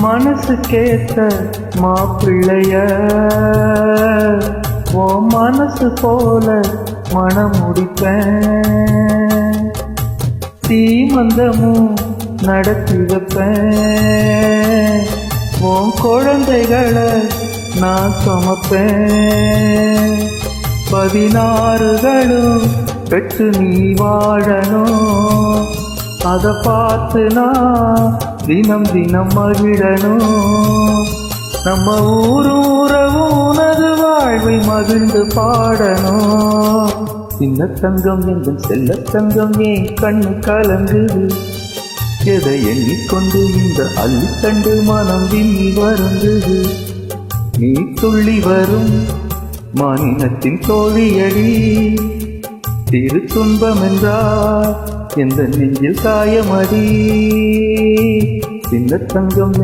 மனசுக்கேத்த மாப்பிள்ளைய ஓ மனசு போல மனம் முடிப்பேன், தீமந்தமும் நடத்தி வைப்பேன், உன் குழந்தைகளை நான் சுமப்பேன், 16களும் பெற்று நீ வாழணும், அதை பார்த்து நான் தினம் தினம் மகிழணும், நம்ம ஊரவும் உனது வாழ்வை மகிழ்ந்து பாடணும். சின்ன தங்கம் எங்கள் செல்ல தங்கம் ஏன் கண்ணு கலங்குது, எதை எண்ணிக்கொண்டு இந்த அள்ளிக்கண்டு மனம் விம்மி வருந்துது, நீ துள்ளி வரும் மானினத்தின் தோழியடி, திரு துன்பம் என்றால் எந்த நெஞ்சில் காயமடி, சின்ன தங்கம்